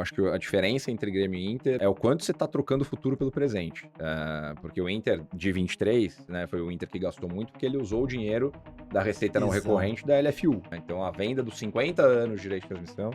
acho que a diferença entre Grêmio e Inter é o quanto você tá trocando o futuro pelo presente. Porque o Inter de 23, né, foi o Inter que gastou muito porque ele usou o dinheiro da receita não Exato. recorrente da LFU. Então a venda dos 50 anos de direito de transmissão,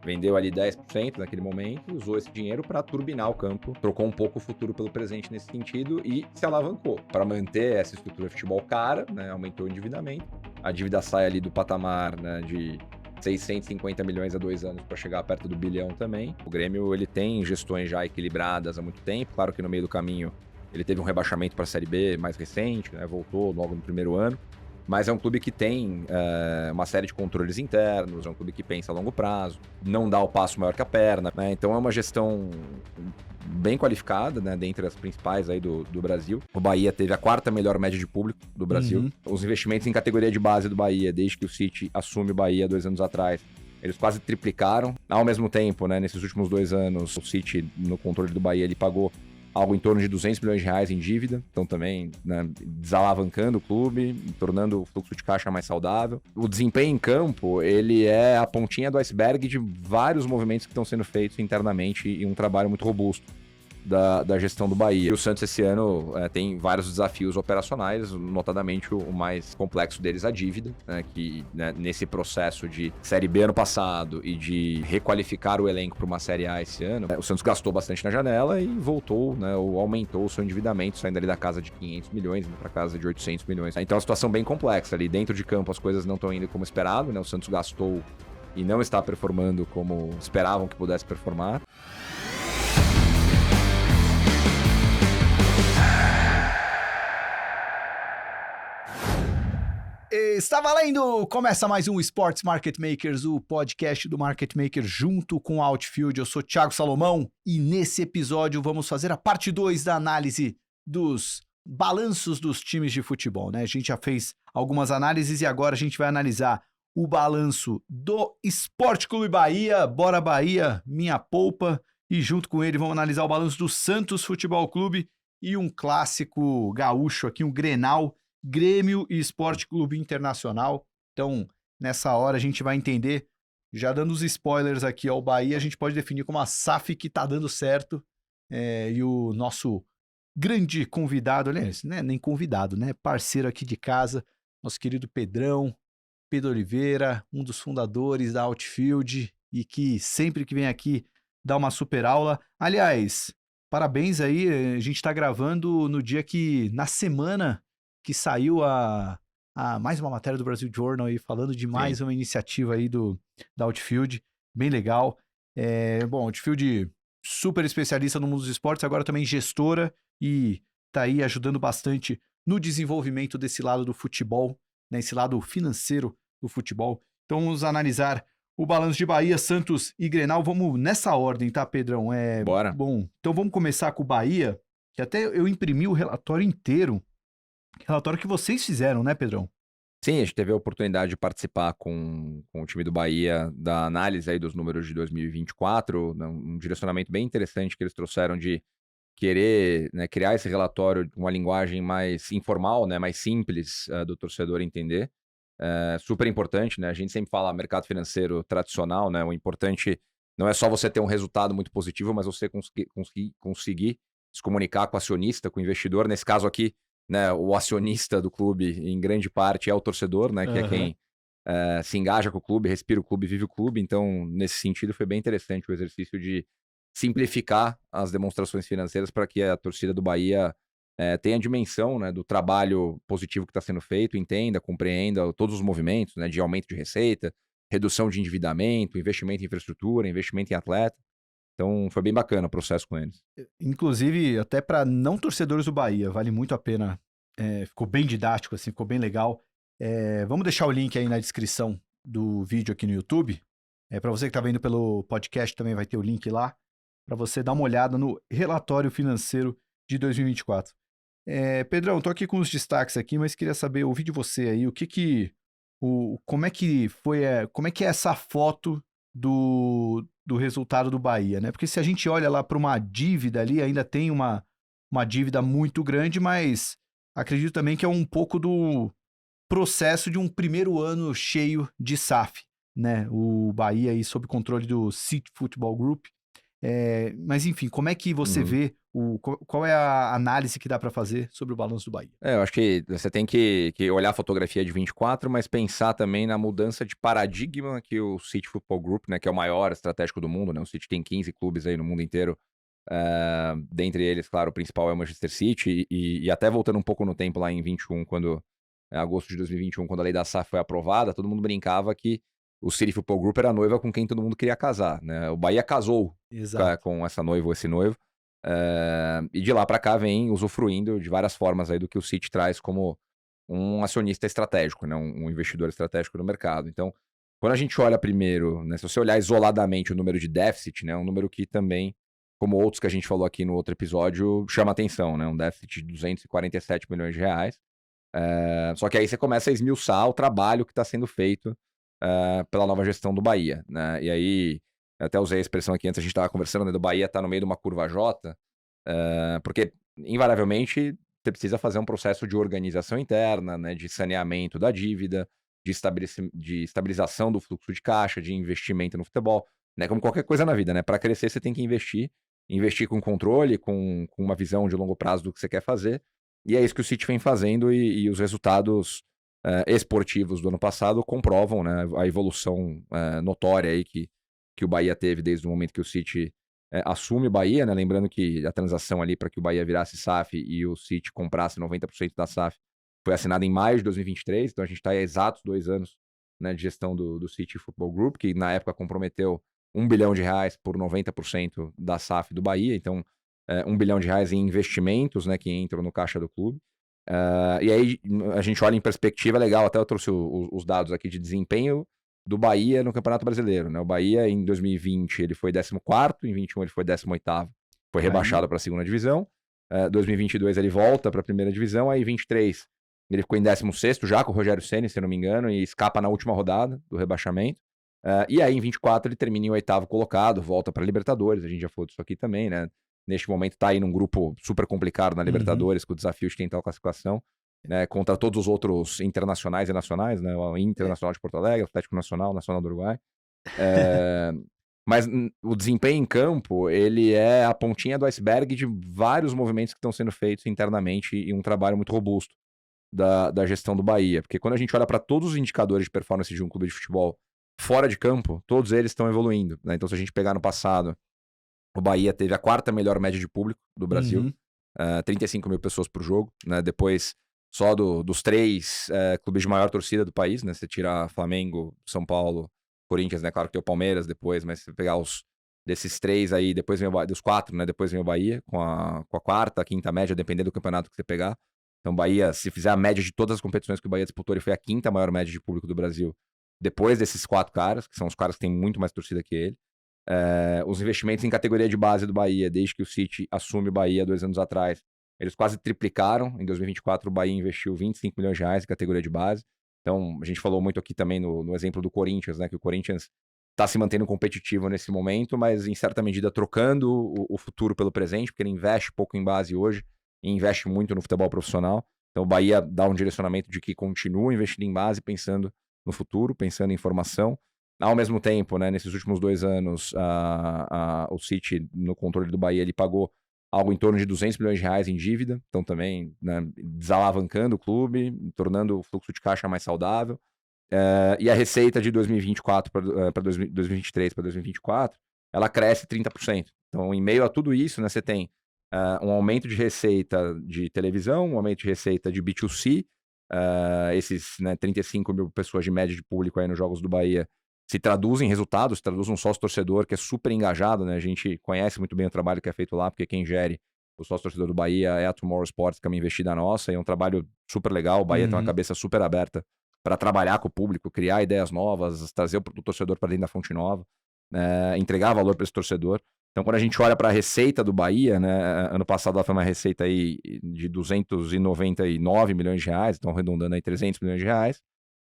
vendeu ali 10% naquele momento e usou esse dinheiro para turbinar o campo, trocou um pouco o futuro pelo presente nesse sentido e se alavancou. Para manter essa estrutura de futebol cara, né, aumentou o endividamento. A dívida sai ali do patamar, né, de 650 milhões a 2 anos para chegar perto do bilhão também. O Grêmio ele tem gestões já equilibradas há muito tempo. Claro que no meio do caminho ele teve um rebaixamento para a Série B mais recente, né, voltou logo no primeiro ano. Mas é um clube que tem uma série de controles internos, é um clube que pensa a longo prazo, não dá o passo maior que a perna, né? Então é uma gestão bem qualificada, né, dentre as principais aí do Brasil. O Bahia teve a 4ª melhor média de público do Brasil. Os investimentos em categoria de base do Bahia, desde que o City assume o Bahia 2 anos atrás, eles quase triplicaram. Ao mesmo tempo, né, nesses últimos 2 anos, o City, no controle do Bahia, ele pagou algo em torno de 200 milhões de reais em dívida, então também, né, desalavancando o clube, tornando o fluxo de caixa mais saudável. O desempenho em campo, ele é a pontinha do iceberg de vários movimentos que estão sendo feitos internamente e um trabalho muito robusto da gestão do Bahia. E o Santos esse ano tem vários desafios operacionais, notadamente o mais complexo deles, a dívida, né, que, né, nesse processo de Série B ano passado e de requalificar o elenco para uma Série A esse ano, o Santos gastou bastante na janela e voltou, né, ou aumentou o seu endividamento, saindo ali da casa de 500 milhões, indo para casa de 800 milhões. Então é uma situação bem complexa ali. Dentro de campo as coisas não estão indo como esperado, né, o Santos gastou e não está performando como esperavam que pudesse performar. Está valendo! Começa mais um Sports Market Makers, o podcast do Market Maker junto com a Outfield. Eu sou Thiago Salomão e nesse episódio vamos fazer a parte 2 da análise dos balanços dos times de futebol, né? A gente já fez algumas análises e agora a gente vai analisar o balanço do Sport Clube Bahia. Bora Bahia, minha polpa! E junto com ele vamos analisar o balanço do Santos Futebol Clube e um clássico gaúcho aqui, um Grenal, Grêmio e Sport Clube Internacional. Então, nessa hora a gente vai entender, já dando os spoilers aqui ao Bahia, a gente pode definir como a SAF que tá dando certo, e o nosso grande convidado, aliás, né, nem convidado, né, parceiro aqui de casa, nosso querido Pedrão, Pedro Oliveira, um dos fundadores da Outfield e que sempre que vem aqui dá uma super aula. Aliás, parabéns aí, a gente tá gravando no dia que, na semana que saiu a mais uma matéria do Brasil Journal aí, falando de mais uma iniciativa aí da Outfield, bem legal. Bom, Outfield super especialista no mundo dos esportes, agora também gestora e tá aí ajudando bastante no desenvolvimento desse lado do futebol, né, esse lado financeiro do futebol. Então vamos analisar o balanço de Bahia, Santos e Grenal. Vamos nessa ordem, tá, Pedrão? Bora. Bom, então vamos começar com o Bahia, que até eu imprimi o relatório inteiro. Relatório que vocês fizeram, né, Pedrão? Sim, a gente teve a oportunidade de participar com o time do Bahia da análise aí dos números de 2024, né, um direcionamento bem interessante que eles trouxeram de querer, né, criar esse relatório com uma linguagem mais informal, né, mais simples do torcedor entender. Super importante, né? A gente sempre fala mercado financeiro tradicional, né? O importante não é só você ter um resultado muito positivo, mas você conseguir se comunicar com o acionista, com o investidor. Nesse caso aqui, né, o acionista do clube, em grande parte, é o torcedor, né, que é quem se engaja com o clube, respira o clube, vive o clube. Então, nesse sentido, foi bem interessante o exercício de simplificar as demonstrações financeiras para que a torcida do Bahia tenha a dimensão, né, do trabalho positivo que está sendo feito, entenda, compreenda todos os movimentos, né, de aumento de receita, redução de endividamento, investimento em infraestrutura, investimento em atleta. Então, foi bem bacana o processo com eles. Inclusive, até para não torcedores do Bahia, vale muito a pena. Ficou bem didático, assim, ficou bem legal. Vamos deixar o link aí na descrição do vídeo aqui no YouTube. Para você que está vendo pelo podcast, também vai ter o link lá, para você dar uma olhada no relatório financeiro de 2024. Pedrão, tô aqui com os destaques aqui, mas queria saber, ouvir de você aí, como é que foi, como é que é essa foto do resultado do Bahia, né? Porque se a gente olha lá para uma dívida ali, ainda tem uma dívida muito grande, mas acredito também que é um pouco do processo de um primeiro ano cheio de SAF, né? O Bahia aí sob controle do City Football Group. Mas enfim, como é que você vê, qual é a análise que dá para fazer sobre o balanço do Bahia? Eu acho que você tem que olhar a fotografia de 24, mas pensar também na mudança de paradigma que o City Football Group, né, que é o maior estratégico do mundo, né, o City tem 15 clubes aí no mundo inteiro, dentre eles, claro, o principal é o Manchester City, e até voltando um pouco no tempo lá em 21, agosto de 2021, quando a lei da SAF foi aprovada, todo mundo brincava que o City Football Group era a noiva com quem todo mundo queria casar, né? O Bahia casou Exato. com essa noiva ou esse noivo, e de lá para cá vem usufruindo de várias formas aí do que o City traz como um acionista estratégico, né? Um investidor estratégico no mercado. Então, quando a gente olha primeiro, né, se você olhar isoladamente o número de déficit, né, um número que também, como outros que a gente falou aqui no outro episódio, chama atenção, né? Um déficit de 247 milhões de reais. Só que aí você começa a esmiuçar o trabalho que está sendo feito pela nova gestão do Bahia, né? E aí, eu até usei a expressão aqui antes, a gente estava conversando, né, do Bahia tá no meio de uma curva J, porque, invariavelmente, você precisa fazer um processo de organização interna, né, de saneamento da dívida, de estabilização do fluxo de caixa, de investimento no futebol, né? Como qualquer coisa na vida, né? Para crescer, você tem que investir com controle, com uma visão de longo prazo do que você quer fazer, e é isso que o City vem fazendo, e os resultados esportivos do ano passado comprovam, né, a evolução notória aí que o Bahia teve desde o momento que o City assume o Bahia, né? Lembrando que a transação ali para que o Bahia virasse SAF e o City comprasse 90% da SAF foi assinada em maio de 2023, então a gente está há exatos 2 anos, né, de gestão do City Football Group, que na época comprometeu R$1 bilhão por 90% da SAF do Bahia, então R$1 bilhão em investimentos, né, que entram no caixa do clube. E aí a gente olha em perspectiva, legal, até eu trouxe os dados aqui de desempenho do Bahia no Campeonato Brasileiro, né? O Bahia em 2020 ele foi 14º, em 21 ele foi 18º, foi rebaixado para a segunda divisão. 2022 ele volta para a primeira divisão, aí 23 ele ficou em 16º já com o Rogério Ceni, se não me engano, e escapa na última rodada do rebaixamento. E aí em 24 ele termina em 8º colocado, volta para a Libertadores, a gente já falou disso aqui também, né? Neste momento tá aí num grupo super complicado na Libertadores, com o desafio de tentar a classificação, né, contra todos os outros internacionais e nacionais, né, o Internacional de Porto Alegre, Atlético Nacional, Nacional do Uruguai. Mas o desempenho em campo, ele é a pontinha do iceberg de vários movimentos que estão sendo feitos internamente e um trabalho muito robusto da gestão do Bahia. Porque quando a gente olha para todos os indicadores de performance de um clube de futebol fora de campo, todos eles estão evoluindo, né? Então, se a gente pegar no passado, o Bahia teve a 4ª melhor média de público do Brasil, 35 mil pessoas por jogo, né? Depois, só dos 3 clubes de maior torcida do país, né? Você tira Flamengo, São Paulo, Corinthians, né? Claro que tem o Palmeiras depois, mas se você pegar desses 3 aí, depois vem dos 4, né? Depois vem o Bahia, com a 4ª, 5ª média, dependendo do campeonato que você pegar. Então, Bahia, se fizer a média de todas as competições que o Bahia disputou, ele foi a 5ª maior média de público do Brasil, depois desses 4 caras, que são os caras que têm muito mais torcida que ele. Os investimentos em categoria de base do Bahia, desde que o City assume o Bahia 2 anos atrás, eles quase triplicaram. Em 2024, o Bahia investiu R$25 milhões em categoria de base. Então, a gente falou muito aqui também no exemplo do Corinthians, né? Que o Corinthians está se mantendo competitivo nesse momento, mas em certa medida trocando o futuro pelo presente, porque ele investe pouco em base hoje e investe muito no futebol profissional. Então, o Bahia dá um direcionamento de que continua investindo em base, pensando no futuro, pensando em formação. Ao mesmo tempo, né, nesses últimos 2 anos, o City, no controle do Bahia, ele pagou algo em torno de R$200 milhões em dívida, então também, né, desalavancando o clube, tornando o fluxo de caixa mais saudável. E a receita de 2024 para 2023 para 2024, ela cresce 30%. Então, em meio a tudo isso, né, você tem um aumento de receita de televisão, um aumento de receita de B2C, esses, né, 35 mil pessoas de média de público aí nos Jogos do Bahia se traduzem em resultados, se traduz um sócio-torcedor que é super engajado, né? A gente conhece muito bem o trabalho que é feito lá, porque quem gere o sócio-torcedor do Bahia é a Tomorrow Sports, que é uma investida nossa, e é um trabalho super legal. O Bahia tem uma cabeça super aberta para trabalhar com o público, criar ideias novas, trazer o torcedor para dentro da fonte nova, entregar valor para esse torcedor. Então, quando a gente olha para a receita do Bahia, né, ano passado ela foi uma receita aí de 299 milhões de reais, então arredondando aí 300 milhões de reais.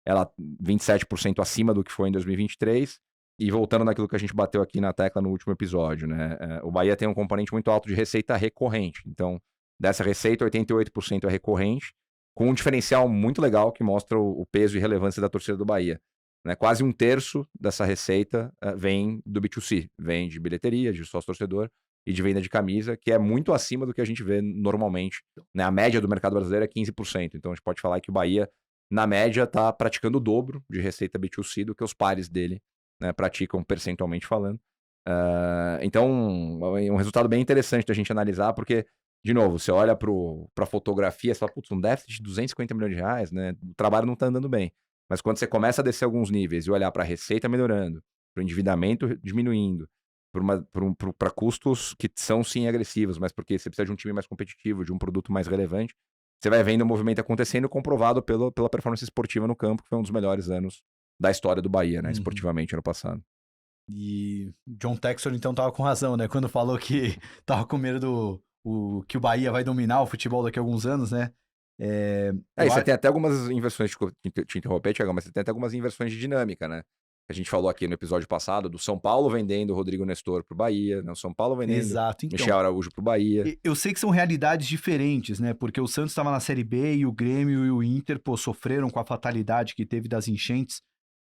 Ela 27% acima do que foi em 2023, e voltando naquilo que a gente bateu aqui na tecla no último episódio, né? O Bahia tem um componente muito alto de receita recorrente, então dessa receita 88% é recorrente, com um diferencial muito legal que mostra o peso e relevância da torcida do Bahia. né? Quase um terço dessa receita vem do B2C, vem de bilheteria, de sócio-torcedor e de venda de camisa, que é muito acima do que a gente vê normalmente, né? A média do mercado brasileiro é 15%, então a gente pode falar que o Bahia, na média, está praticando o dobro de receita B2C do que os pares dele, né, praticam percentualmente falando. Então, é um resultado bem interessante da gente analisar, porque, de novo, você olha para a fotografia e fala, putz, um déficit de 250 milhões de reais, né? O trabalho não está andando bem. Mas quando você começa a descer alguns níveis e olhar para a receita melhorando, para o endividamento diminuindo, para custos que são sim agressivos, mas porque você precisa de um time mais competitivo, de um produto mais relevante, você vai vendo o movimento acontecendo, comprovado pela performance esportiva no campo, que foi um dos melhores anos da história do Bahia, né? Esportivamente, ano passado. E John Textor, então, tava com razão, né? Quando falou que tava com medo que o Bahia vai dominar o futebol daqui a alguns anos, né? E você tem até algumas inversões, te interromper, Thiago, mas você tem até algumas inversões de dinâmica, né? A gente falou aqui no episódio passado do São Paulo vendendo o Rodrigo Nestor pro Bahia, né? O São Paulo vendendo Exato. Então, Michel Araújo pro Bahia. Eu sei que são realidades diferentes, né? Porque o Santos estava na Série B e o Grêmio e o Inter, sofreram com a fatalidade que teve das enchentes.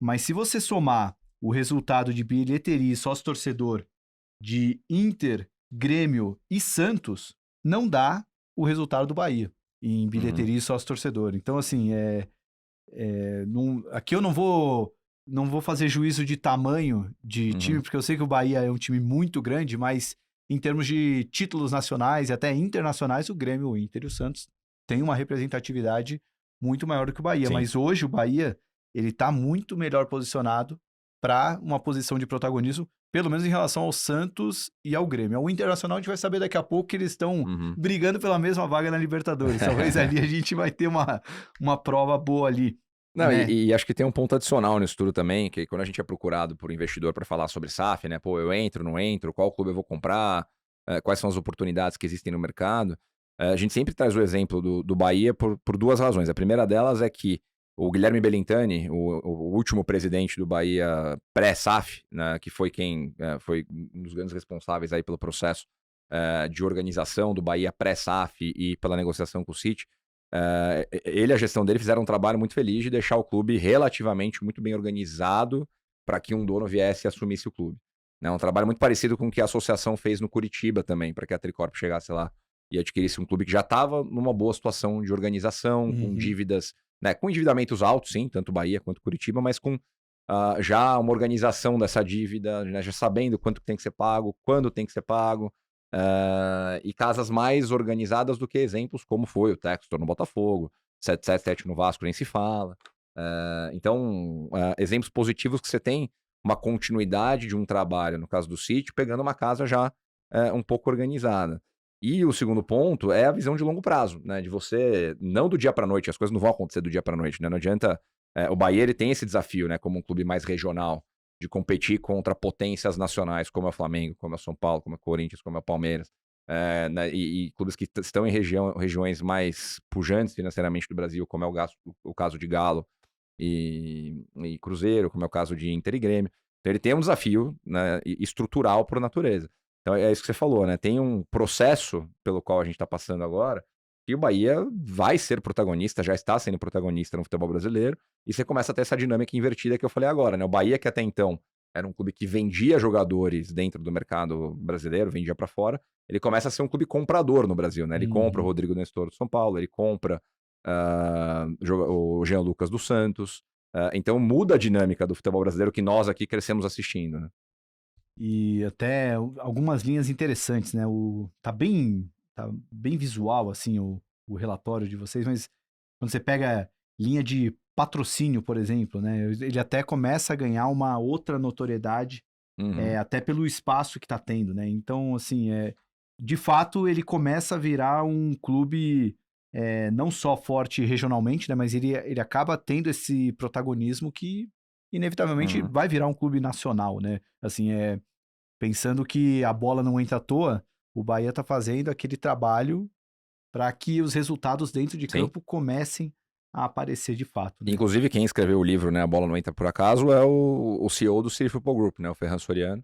Mas se você somar o resultado de bilheteria e sócio-torcedor de Inter, Grêmio e Santos, não dá o resultado do Bahia em bilheteria e sócio-torcedor. Então, assim, aqui eu não vou fazer juízo de tamanho de time, porque eu sei que o Bahia é um time muito grande, mas em termos de títulos nacionais e até internacionais, o Grêmio, o Inter e o Santos têm uma representatividade muito maior do que o Bahia. Sim. Mas hoje o Bahia ele está muito melhor posicionado para uma posição de protagonismo, pelo menos em relação ao Santos e ao Grêmio. O Internacional a gente vai saber daqui a pouco que eles estão brigando pela mesma vaga na Libertadores. Talvez ali a gente vai ter uma prova boa ali. Não, né? e acho que tem um ponto adicional nisso tudo também, que quando a gente é procurado por investidor para falar sobre SAF, né? Pô, eu entro, não entro, qual clube eu vou comprar, quais são as oportunidades que existem no mercado. A gente sempre traz o exemplo do Bahia por duas razões. A primeira delas é que o Guilherme Belintani, o último presidente do Bahia pré-SAF, né, que foi foi um dos grandes responsáveis aí pelo processo de organização do Bahia pré-SAF e pela negociação com o City, ele e a gestão dele fizeram um trabalho muito feliz de deixar o clube relativamente muito bem organizado para que um dono viesse e assumisse o clube. Né, um trabalho muito parecido com o que a associação fez no Curitiba também, para que a Tricorp chegasse lá e adquirisse um clube que já estava numa boa situação de organização, com dívidas, né, com endividamentos altos, sim, tanto Bahia quanto Curitiba, mas com já uma organização dessa dívida, né, já sabendo quanto tem que ser pago, quando tem que ser pago, e casas mais organizadas do que exemplos como foi o Textor no Botafogo, 777 no Vasco nem se fala. Então, exemplos positivos que você tem uma continuidade de um trabalho, no caso do City, pegando uma casa já um pouco organizada. E o segundo ponto é a visão de longo prazo, né? De você, não do dia para noite, as coisas não vão acontecer do dia para noite, né? Não adianta. O Bahia ele tem esse desafio, né? Como um clube mais regional, de competir contra potências nacionais, como é o Flamengo, como é o São Paulo, como é o Corinthians, como é o Palmeiras, né? E clubes que estão em regiões mais pujantes financeiramente do Brasil, como é o caso de Galo e Cruzeiro, como é o caso de Inter e Grêmio. Então ele tem um desafio, né, estrutural por natureza. Então é isso que você falou, né? Tem um processo pelo qual a gente está passando agora que o Bahia vai ser protagonista, já está sendo protagonista no futebol brasileiro, e você começa a ter essa dinâmica invertida que eu falei agora, né? O Bahia, que até então era um clube que vendia jogadores dentro do mercado brasileiro, vendia para fora, ele começa a ser um clube comprador no Brasil, né? Ele compra o Rodrigo Nestor do São Paulo, ele compra o Jean Lucas do Santos, então muda a dinâmica do futebol brasileiro que nós aqui crescemos assistindo, né? E até algumas linhas interessantes, né? Tá bem visual, assim, o relatório de vocês, mas quando você pega linha de patrocínio, por exemplo, né? Ele até começa a ganhar uma outra notoriedade, até pelo espaço que tá tendo, né? Então, assim, de fato, ele começa a virar um clube não só forte regionalmente, né? Mas ele acaba tendo esse protagonismo que inevitavelmente vai virar um clube nacional, né? Assim, pensando que a bola não entra à toa, o Bahia tá fazendo aquele trabalho para que os resultados dentro de campo comecem a aparecer de fato. Né? Inclusive, quem escreveu o livro, né, A Bola Não Entra Por Acaso, é o CEO do City Football Group, né, o Ferran Soriano,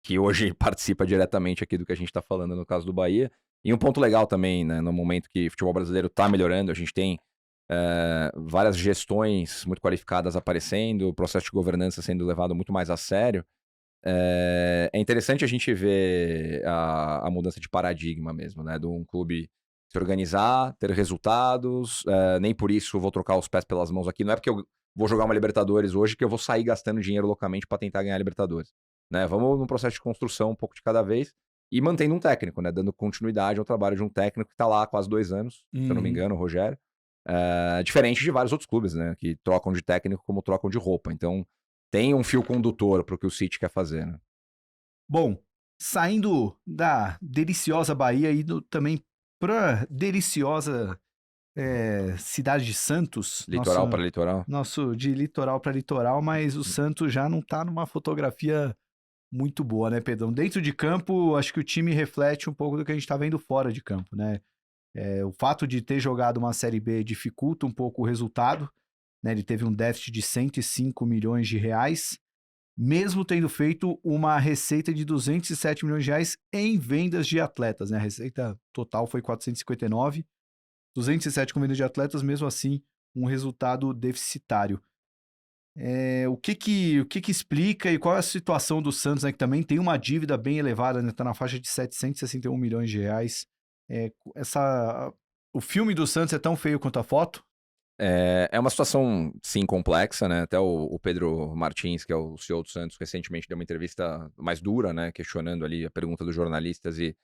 que hoje participa diretamente aqui do que a gente está falando no caso do Bahia. E um ponto legal também, né, no momento que o futebol brasileiro está melhorando, a gente tem várias gestões muito qualificadas aparecendo, o processo de governança sendo levado muito mais a sério. É interessante a gente ver a mudança de paradigma mesmo, né? De um clube se organizar, ter resultados, nem por isso vou trocar os pés pelas mãos aqui. Não é porque eu vou jogar uma Libertadores hoje que eu vou sair gastando dinheiro localmente para tentar ganhar a Libertadores. Né? Vamos num processo de construção um pouco de cada vez e mantendo um técnico, né? Dando continuidade ao trabalho de um técnico que está lá há quase 2 anos, se eu não me engano, o Rogério. Diferente de vários outros clubes, né? Que trocam de técnico como trocam de roupa. Então, tem um fio condutor para o que o City quer fazer, né? Bom, saindo da deliciosa Bahia e também para deliciosa cidade de Santos, Litoral para litoral. nosso de litoral para litoral, mas o Santos já não está numa fotografia muito boa, né, Pedrão? Dentro de campo, acho que o time reflete um pouco do que a gente está vendo fora de campo, né? O fato de ter jogado uma Série B dificulta um pouco o resultado, né? Ele teve um déficit de 105 milhões de reais, mesmo tendo feito uma receita de 207 milhões de reais em vendas de atletas, né? A receita total foi 459, 207 com vendas de atletas, mesmo assim, um resultado deficitário. O que explica e qual é a situação do Santos, né, que também tem uma dívida bem elevada, né? Tá na faixa de 761 milhões de reais. O filme do Santos é tão feio quanto a foto? É uma situação, sim, complexa, né? Até o Pedro Martins, que é o CEO do Santos, recentemente deu uma entrevista mais dura, né? Questionando ali a pergunta dos jornalistas e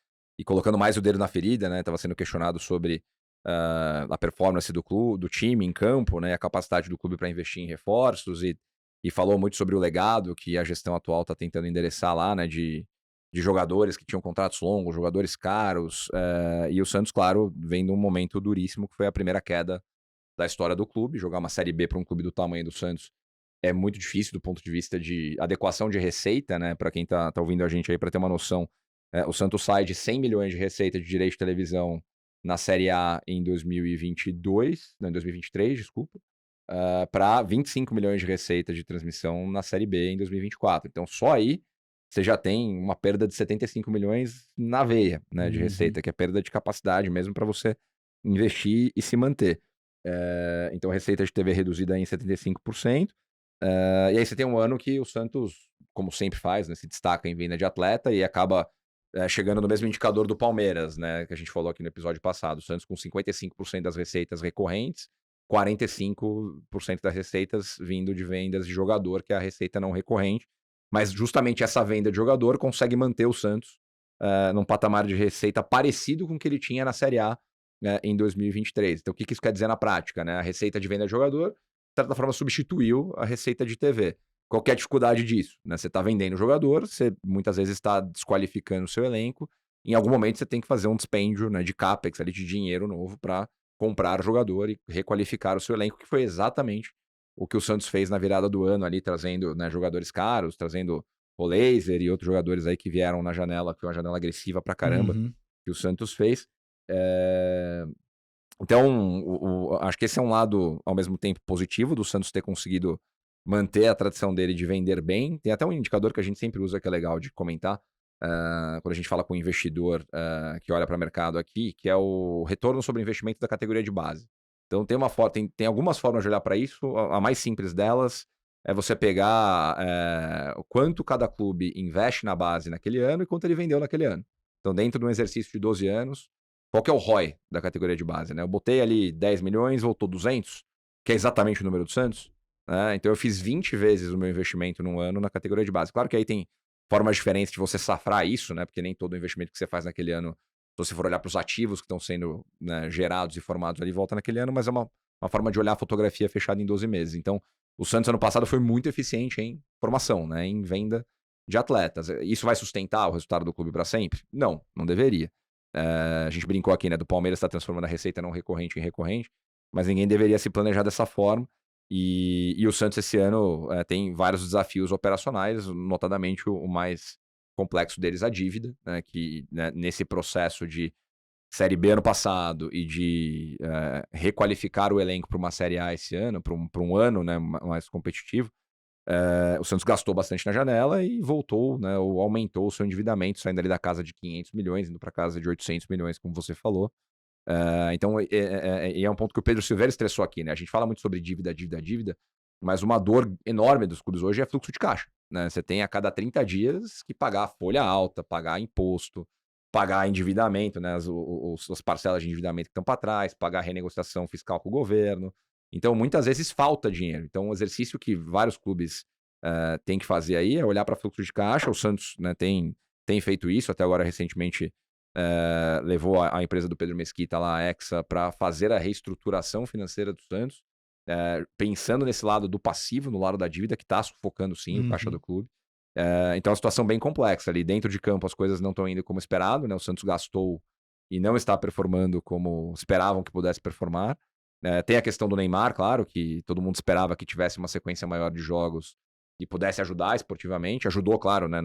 colocando mais o dedo na ferida, né? Estava sendo questionado sobre a performance do clube, do time em campo, né? A capacidade do clube para investir em reforços e falou muito sobre o legado que a gestão atual está tentando endereçar lá, né? De jogadores que tinham contratos longos, jogadores caros. E o Santos, claro, vem de um momento duríssimo, que foi a primeira queda da história do clube. Jogar uma Série B para um clube do tamanho do Santos é muito difícil do ponto de vista de adequação de receita, né? Para quem tá ouvindo a gente aí, para ter uma noção, o Santos sai de 100 milhões de receita de direito de televisão na Série A em 2022, não, em 2023, desculpa, para 25 milhões de receita de transmissão na Série B em 2024. Então, só aí você já tem uma perda de 75 milhões na veia, né, de receita, que é perda de capacidade mesmo para você investir e se manter. Então, a receita de TV reduzida em 75%. E aí você tem um ano que o Santos, como sempre faz, né, se destaca em venda de atleta e acaba chegando no mesmo indicador do Palmeiras, né, que a gente falou aqui no episódio passado. O Santos com 55% das receitas recorrentes, 45% das receitas vindo de vendas de jogador, que é a receita não recorrente. Mas justamente essa venda de jogador consegue manter o Santos num patamar de receita parecido com o que ele tinha na Série A, né, em 2023. Então, o que isso quer dizer na prática? Né? A receita de venda de jogador, de certa forma, substituiu a receita de TV. Qual que é a dificuldade disso? Né? Você está vendendo o jogador, você muitas vezes está desqualificando o seu elenco. Em algum momento, você tem que fazer um dispêndio, né, de capex, ali, de dinheiro novo para comprar o jogador e requalificar o seu elenco, que foi exatamente o que o Santos fez na virada do ano, ali, trazendo, né, jogadores caros, trazendo o Laser e outros jogadores aí que vieram na janela, que foi uma janela agressiva pra caramba, que o Santos fez. Então, acho que esse é um lado, ao mesmo tempo, positivo do Santos ter conseguido manter a tradição dele de vender bem. Tem até um indicador que a gente sempre usa que é legal de comentar, quando a gente fala com um investidor que olha para o mercado aqui, que é o retorno sobre investimento da categoria de base. Então, tem algumas formas de olhar para isso. A mais simples delas é você pegar o quanto cada clube investe na base naquele ano e quanto ele vendeu naquele ano. Então, dentro de um exercício de 12 anos, qual que é o ROI da categoria de base, né? Eu botei ali 10 milhões, voltou 200, que é exatamente o número do Santos. Né? Então, eu fiz 20 vezes o meu investimento num ano na categoria de base. Claro que aí tem formas diferentes de você safrar isso, né? Porque nem todo investimento que você faz naquele ano, se você for olhar para os ativos que estão sendo, né, gerados e formados ali, volta naquele ano, mas é uma forma de olhar a fotografia fechada em 12 meses. Então, o Santos ano passado foi muito eficiente em formação, né? Em venda de atletas. Isso vai sustentar o resultado do clube para sempre? Não, não deveria. A gente brincou aqui, né, do Palmeiras está transformando a receita não recorrente em recorrente, mas ninguém deveria se planejar dessa forma. E o Santos esse ano tem vários desafios operacionais, notadamente o mais complexo deles, a dívida, né, que, né, nesse processo de Série B ano passado e de requalificar o elenco para uma Série A esse ano, para um ano, né, mais competitivo, o Santos gastou bastante na janela e voltou, né, ou aumentou o seu endividamento, saindo ali da casa de 500 milhões, indo para casa de 800 milhões, como você falou. Então, é um ponto que o Pedro Silveira estressou aqui, né? A gente fala muito sobre dívida, mas uma dor enorme dos clubes hoje é fluxo de caixa, né? Você tem a cada 30 dias que pagar folha alta, pagar imposto, pagar endividamento, né? As parcelas de endividamento que estão para trás, pagar renegociação fiscal com o governo. Então, muitas vezes falta dinheiro. Então, um exercício que vários clubes têm que fazer aí é olhar para fluxo de caixa. O Santos, né, tem feito isso, até agora recentemente levou a empresa do Pedro Mesquita lá, a Hexa, para fazer a reestruturação financeira do Santos, pensando nesse lado do passivo, no lado da dívida, que está sufocando sim o caixa do clube. Então é uma situação bem complexa ali. Dentro de campo as coisas não estão indo como esperado, né? O Santos gastou e não está performando como esperavam que pudesse performar. Tem a questão do Neymar, claro, que todo mundo esperava que tivesse uma sequência maior de jogos e pudesse ajudar esportivamente. Ajudou, claro, né?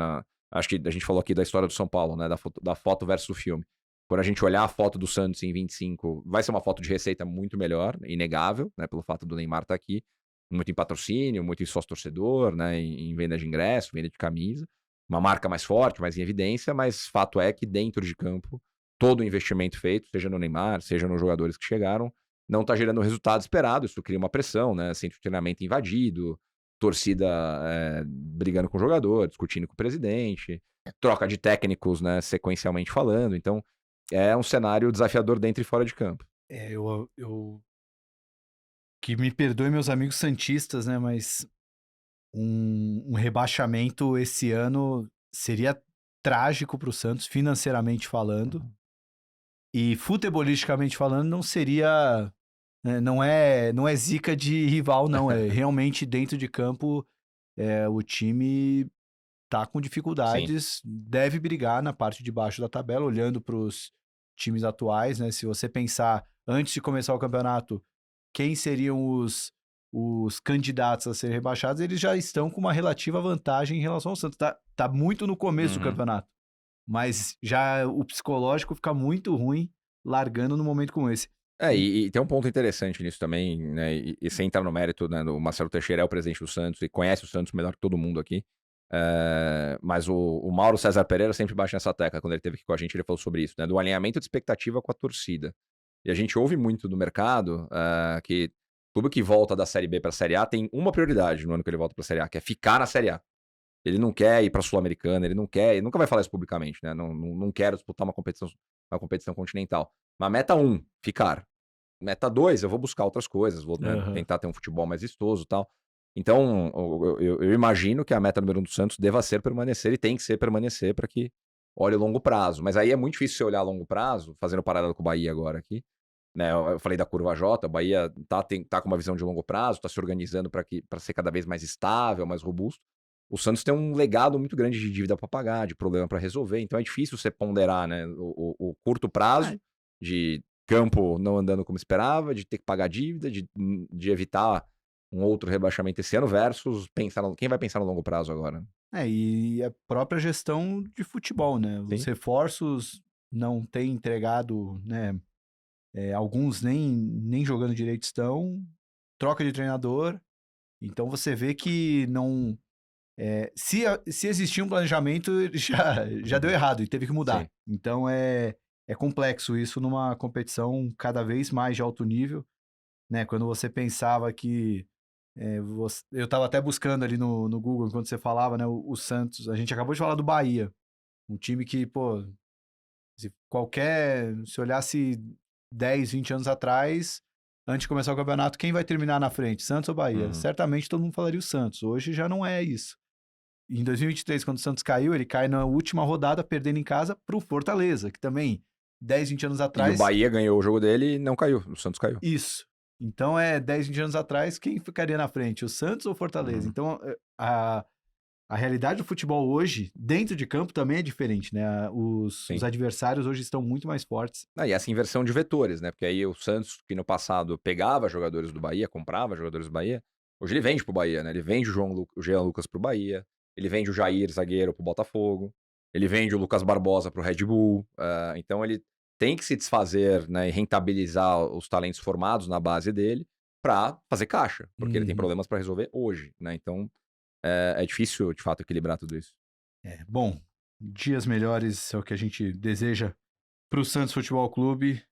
Acho que a gente falou aqui da história do São Paulo, né? Da foto versus o filme. Quando a gente olhar a foto do Santos em 25, vai ser uma foto de receita muito melhor, inegável, né? Pelo fato do Neymar estar aqui. Muito em patrocínio, muito em sócio-torcedor, né? Em venda de ingresso, venda de camisa. Uma marca mais forte, mais em evidência, mas fato é que dentro de campo, todo o investimento feito, seja no Neymar, seja nos jogadores que chegaram, não está gerando o resultado esperado. Isso cria uma pressão, né? Centro de treinamento invadido, torcida brigando com o jogador, discutindo com o presidente, troca de técnicos, né, sequencialmente falando. Então, é um cenário desafiador dentro e fora de campo. Eu que me perdoe meus amigos santistas, né, mas um rebaixamento esse ano seria trágico para o Santos, financeiramente falando, e futebolisticamente falando não seria... Não é zica de rival, não. É realmente dentro de campo, o time tá com dificuldades, Sim. deve brigar na parte de baixo da tabela, olhando para os times atuais, né? Se você pensar, antes de começar o campeonato, quem seriam os candidatos a serem rebaixados, eles já estão com uma relativa vantagem em relação ao Santos. Tá muito no começo do campeonato, mas já o psicológico fica muito ruim largando num momento como esse. E tem um ponto interessante nisso também, né? E sem entrar no mérito, né? O Marcelo Teixeira é o presidente do Santos e conhece o Santos melhor que todo mundo aqui. Mas o Mauro César Pereira sempre bate nessa tecla. Quando ele esteve aqui com a gente, ele falou sobre isso, né? Do alinhamento de expectativa com a torcida. E a gente ouve muito do mercado que tudo que volta da Série B para a Série A tem uma prioridade no ano que ele volta para a Série A, que é ficar na Série A. Ele não quer ir para a Sul-Americana, ele nunca vai falar isso publicamente, né? Não quero disputar uma competição continental. Mas meta 1, ficar. Meta 2, eu vou buscar outras coisas, vou tentar ter um futebol mais vistoso e tal. Então, eu imagino que a meta número 1 do Santos deva ser permanecer e tem que ser permanecer para que olhe o longo prazo. Mas aí é muito difícil você olhar a longo prazo, fazendo paralelo com o Bahia agora aqui. Né? Eu falei da curva J, o Bahia tá com uma visão de longo prazo, está se organizando para ser cada vez mais estável, mais robusto. O Santos tem um legado muito grande de dívida para pagar, de problema para resolver, então é difícil você ponderar, né, o curto prazo de campo não andando como esperava, de ter que pagar dívida, de evitar um outro rebaixamento esse ano versus quem vai pensar no longo prazo agora? E a própria gestão de futebol, né? Os reforços não têm entregado, né? Alguns nem jogando direito estão, troca de treinador. Então você vê que não... se existia um planejamento, ele já deu errado e teve que mudar. Sim. Então é complexo isso numa competição cada vez mais de alto nível, né? Quando você pensava que... eu estava até buscando ali no Google, enquanto você falava, né? O Santos, a gente acabou de falar do Bahia. Um time que, pô, se olhasse 10, 20 anos atrás, antes de começar o campeonato, quem vai terminar na frente, Santos ou Bahia? Certamente todo mundo falaria o Santos. Hoje já não é isso. Em 2023, quando o Santos caiu, ele cai na última rodada, perdendo em casa pro Fortaleza, que também, 10, 20 anos atrás... E o Bahia ganhou o jogo dele e não caiu, o Santos caiu. Isso. Então, 10, 20 anos atrás, quem ficaria na frente? O Santos ou o Fortaleza? Então, a realidade do futebol hoje, dentro de campo, também é diferente, né? Os adversários hoje estão muito mais fortes. E essa inversão de vetores, né? Porque aí o Santos, que no passado pegava jogadores do Bahia, comprava jogadores do Bahia, hoje ele vende pro Bahia, né? Ele vende o Jean Lucas pro Bahia, ele vende o Jair, zagueiro, pro Botafogo, ele vende o Lucas Barbosa pro Red Bull. Então ele tem que se desfazer, né, e rentabilizar os talentos formados na base dele para fazer caixa, porque ele tem problemas para resolver hoje, né? Então é difícil, de fato, equilibrar tudo isso. Bom, dias melhores é o que a gente deseja para o Santos Futebol Clube.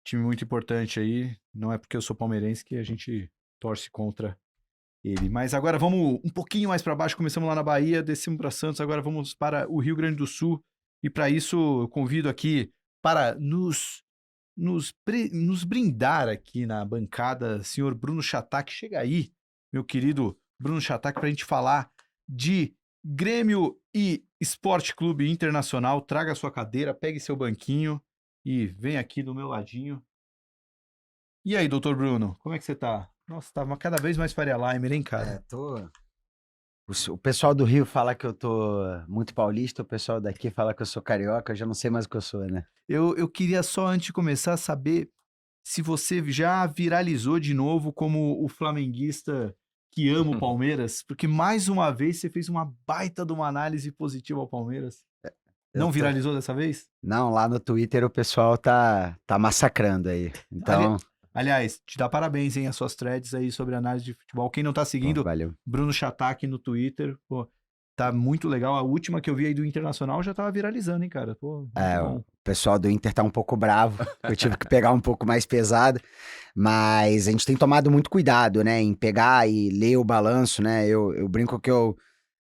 time muito importante aí. Não é porque eu sou palmeirense que a gente torce contra ele. Mas agora vamos um pouquinho mais para baixo. Começamos lá na Bahia, descemos para Santos, agora vamos para o Rio Grande do Sul. E para isso eu convido aqui para nos brindar aqui na bancada, senhor Bruno Chatac. Chega aí, meu querido Bruno Chatac, para a gente falar de Grêmio e Esporte Clube Internacional. Traga sua cadeira, pegue seu banquinho e vem aqui do meu ladinho. E aí, doutor Bruno, como é que você tá? Nossa, tá cada vez mais Faria Limer, hein, cara? O pessoal do Rio fala que eu tô muito paulista, o pessoal daqui fala que eu sou carioca, eu já não sei mais o que eu sou, né? Eu queria só, antes de começar, saber se você já viralizou de novo como o flamenguista que ama o Palmeiras, porque mais uma vez você fez uma baita de uma análise positiva ao Palmeiras. Não viralizou dessa vez? Não, lá no Twitter o pessoal tá massacrando aí. Então, Aliás, te dá parabéns, hein, as suas threads aí sobre análise de futebol. Quem não tá seguindo, valeu. Bruno Chatac no Twitter, pô, tá muito legal. A última que eu vi aí do Internacional já tava viralizando, hein, cara? Pô, muito bom. O pessoal do Inter tá um pouco bravo, eu tive que pegar um pouco mais pesado, mas a gente tem tomado muito cuidado, né, em pegar e ler o balanço, né? Eu brinco que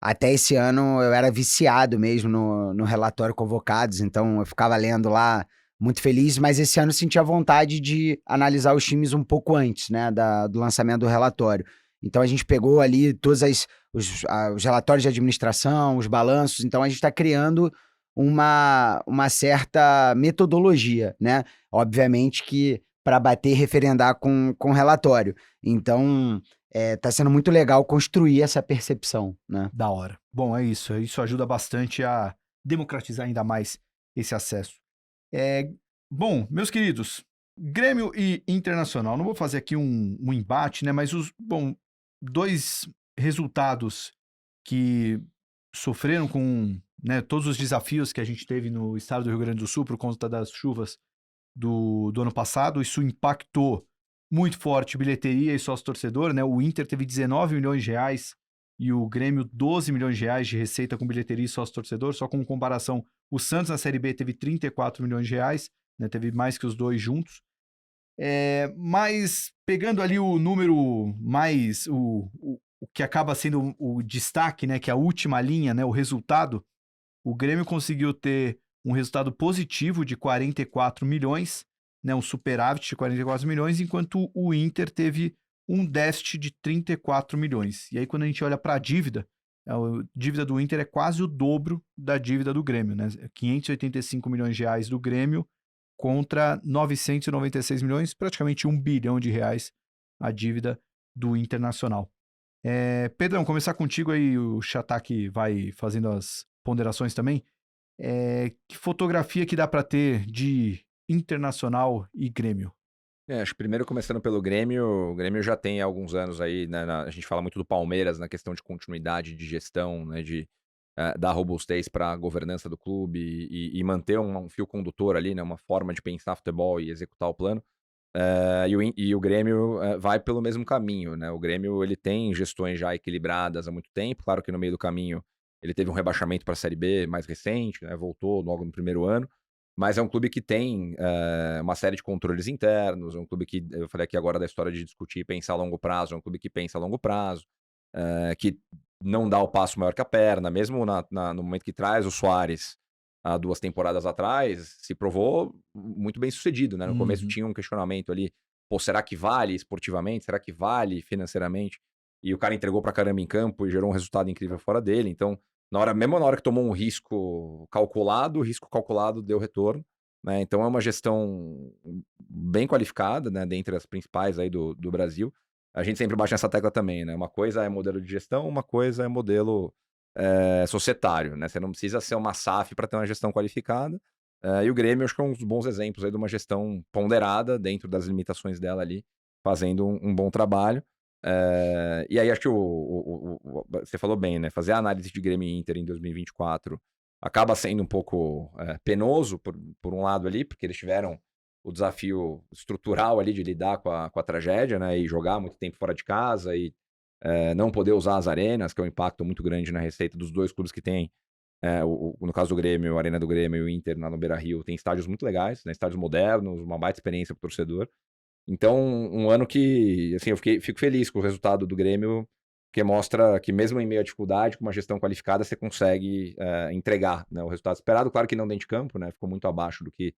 até esse ano eu era viciado mesmo no relatório Convocados, então eu ficava lendo lá muito feliz, mas esse ano eu senti a vontade de analisar os times um pouco antes, né, do lançamento do relatório. Então a gente pegou ali todos os relatórios de administração, os balanços, então a gente está criando uma certa metodologia, né? Obviamente que para bater e referendar com relatório. Então tá sendo muito legal construir essa percepção, né? Da hora. Bom, é isso. Isso ajuda bastante a democratizar ainda mais esse acesso. Bom, meus queridos, Grêmio e Internacional. Não vou fazer aqui um embate, né? Mas dois resultados que sofreram com, né, todos os desafios que a gente teve no estado do Rio Grande do Sul por conta das chuvas do ano passado. Isso impactou muito forte bilheteria e sócio-torcedor, né? O Inter teve 19 milhões de reais e o Grêmio 12 milhões de reais de receita com bilheteria e sócio-torcedor. Só como comparação, o Santos na Série B teve 34 milhões de reais, né? Teve mais que os dois juntos. Mas pegando ali o número mais, o que acaba sendo o destaque, né? Que é a última linha, né? O resultado, o Grêmio conseguiu ter um resultado positivo de 44 milhões, né, um superávit de 44 milhões, enquanto o Inter teve um déficit de 34 milhões. E aí, quando a gente olha para a dívida dívida do Inter é quase o dobro da dívida do Grêmio, né? 585 milhões de reais do Grêmio contra 996 milhões, praticamente 1 bilhão de reais a dívida do Internacional. Pedrão, começar contigo aí, o Chatac vai fazendo as ponderações também. Que fotografia que dá para ter de Internacional e Grêmio? Acho que primeiro começando pelo Grêmio, o Grêmio já tem alguns anos aí, né, a gente fala muito do Palmeiras na questão de continuidade de gestão, né, de dar robustez para a governança do clube e manter um fio condutor ali, né, uma forma de pensar futebol e executar o plano. E o Grêmio vai pelo mesmo caminho, né? O Grêmio ele tem gestões já equilibradas há muito tempo, claro que no meio do caminho ele teve um rebaixamento para a Série B mais recente, né? Voltou logo no primeiro ano, mas é um clube que tem uma série de controles internos, é um clube que, eu falei aqui agora da história de discutir e pensar a longo prazo, é um clube que pensa a longo prazo, que não dá o passo maior que a perna, mesmo no momento que traz o Suárez há 2 temporadas atrás, se provou muito bem sucedido, né? No começo tinha um questionamento ali, pô, será que vale esportivamente? Será que vale financeiramente? E o cara entregou pra caramba em campo e gerou um resultado incrível fora dele, então mesmo na hora que tomou um risco calculado, o risco calculado deu retorno, né? Então é uma gestão bem qualificada, né? Dentre as principais aí do Brasil. A gente sempre bate nessa tecla também, né? Uma coisa é modelo de gestão, uma coisa é modelo societário, né? Você não precisa ser uma SAF para ter uma gestão qualificada. E o Grêmio, acho que é um dos bons exemplos aí de uma gestão ponderada dentro das limitações dela ali, fazendo um bom trabalho. E aí acho que você falou bem, né? Fazer a análise de Grêmio e Inter em 2024 acaba sendo um pouco penoso, por um lado ali, porque eles tiveram o desafio estrutural ali de lidar com a tragédia, né? E jogar muito tempo fora de casa e não poder usar as arenas, que é um impacto muito grande na receita dos dois clubes que têm No caso do Grêmio, a Arena do Grêmio e o Inter lá no Beira-Rio tem estádios muito legais, né? Estádios modernos, uma baita experiência para o torcedor. Então, um ano que, assim, fico feliz com o resultado do Grêmio, porque mostra que mesmo em meio à dificuldade, com uma gestão qualificada, você consegue entregar, né, o resultado esperado. Claro que não dentro de campo, né? Ficou muito abaixo do que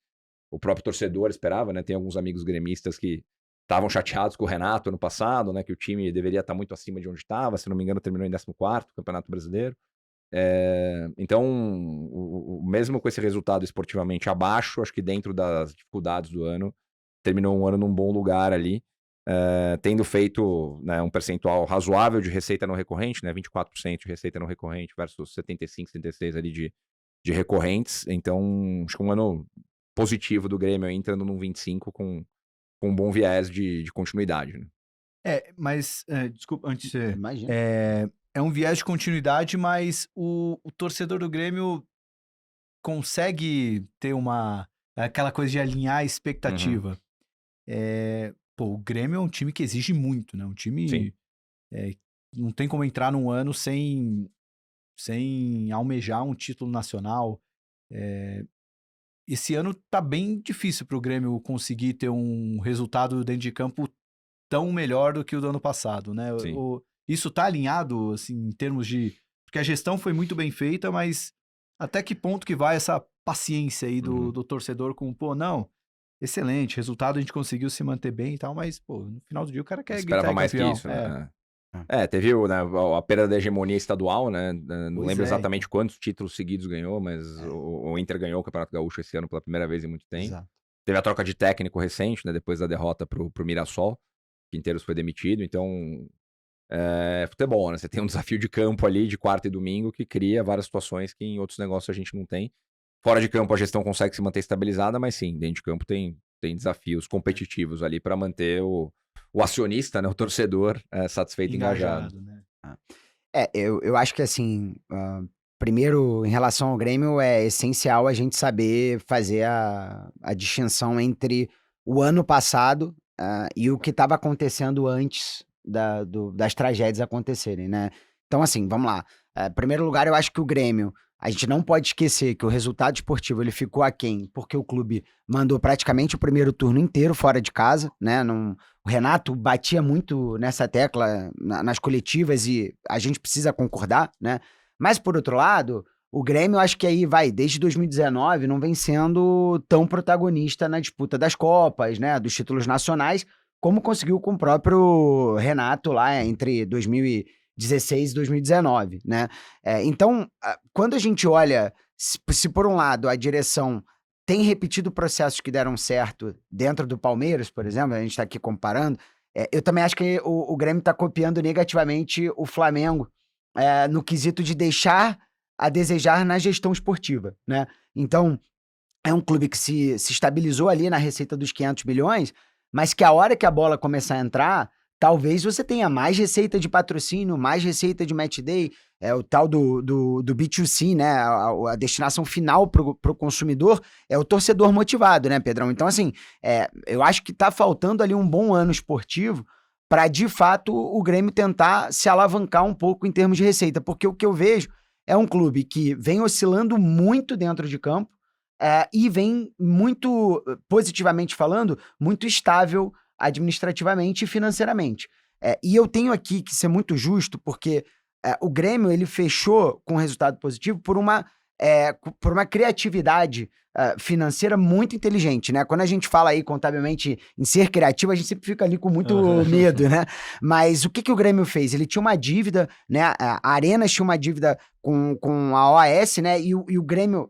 o próprio torcedor esperava, né? Tem alguns amigos gremistas que estavam chateados com o Renato ano passado, né? Que o time deveria estar muito acima de onde estava, se não me engano, terminou em 14º Campeonato Brasileiro. Então, mesmo com esse resultado esportivamente abaixo, acho que dentro das dificuldades do ano, terminou um ano num bom lugar ali, tendo feito, né, um percentual razoável de receita não recorrente, né, 24% de receita não recorrente versus 75, 76 ali de recorrentes. Então, acho que um ano positivo do Grêmio, entrando num 25 com um bom viés de continuidade, né? Mas, desculpa, antes de você... Imagina. É um viés de continuidade, mas o torcedor do Grêmio consegue ter aquela coisa de alinhar a expectativa. O Grêmio é um time que exige muito, né? Um time não tem como entrar num ano sem almejar um título nacional. Esse ano tá bem difícil pro Grêmio conseguir ter um resultado dentro de campo tão melhor do que o do ano passado, né? Isso tá alinhado, assim, em termos de... Porque a gestão foi muito bem feita, mas até que ponto que vai essa paciência aí do torcedor com, não, excelente, resultado a gente conseguiu se manter bem e tal, mas, no final do dia o cara quer Esperava gritar mais campeão. que isso, né? Teve né, a perda da hegemonia estadual, né? Não lembro exatamente quantos títulos seguidos ganhou, mas o Inter ganhou o Campeonato Gaúcho esse ano pela primeira vez em muito tempo. Exato. Teve a troca de técnico recente, né? Depois da derrota pro Mirassol. Quinteiros foi demitido, então futebol, né? Você tem um desafio de campo ali de quarta e domingo que cria várias situações que em outros negócios a gente não tem. Fora de campo a gestão consegue se manter estabilizada, mas sim, dentro de campo tem desafios competitivos ali para manter o acionista, né? O torcedor satisfeito e engajado. Né? Eu acho que assim, primeiro, em relação ao Grêmio, é essencial a gente saber fazer a distinção entre o ano passado e o que estava acontecendo antes das tragédias acontecerem, né? Então, assim, vamos lá. Em primeiro lugar, eu acho que o Grêmio, a gente não pode esquecer que o resultado esportivo ele ficou aquém, porque o clube mandou praticamente o primeiro turno inteiro fora de casa, né? O Renato batia muito nessa tecla nas coletivas e a gente precisa concordar, né? Mas, por outro lado, o Grêmio, acho que aí desde 2019, não vem sendo tão protagonista na disputa das Copas, né? Dos títulos nacionais, como conseguiu com o próprio Renato lá entre 2016 e 2019, né? Então, quando a gente olha, se por um lado a direção tem repetido processos que deram certo dentro do Palmeiras, por exemplo, a gente está aqui comparando, eu também acho que o Grêmio está copiando negativamente o Flamengo no quesito de deixar a desejar na gestão esportiva, né? Então, é um clube que se estabilizou ali na receita dos 500 milhões, mas que a hora que a bola começar a entrar, talvez você tenha mais receita de patrocínio, mais receita de match day, o tal do B2C, né? A destinação final pro consumidor é o torcedor motivado, né, Pedrão? Então, assim, eu acho que tá faltando ali um bom ano esportivo para, de fato, o Grêmio tentar se alavancar um pouco em termos de receita, porque o que eu vejo é um clube que vem oscilando muito dentro de campo e vem muito, positivamente falando, muito estável administrativamente e financeiramente. E eu tenho aqui que ser muito justo, porque o Grêmio ele fechou com resultado positivo por uma criatividade financeira muito inteligente, né? Quando a gente fala aí contabilmente em ser criativo, a gente sempre fica ali com muito medo, né? Mas o que o Grêmio fez? Ele tinha uma dívida, né? A Arenas tinha uma dívida com a OAS, né? E o Grêmio,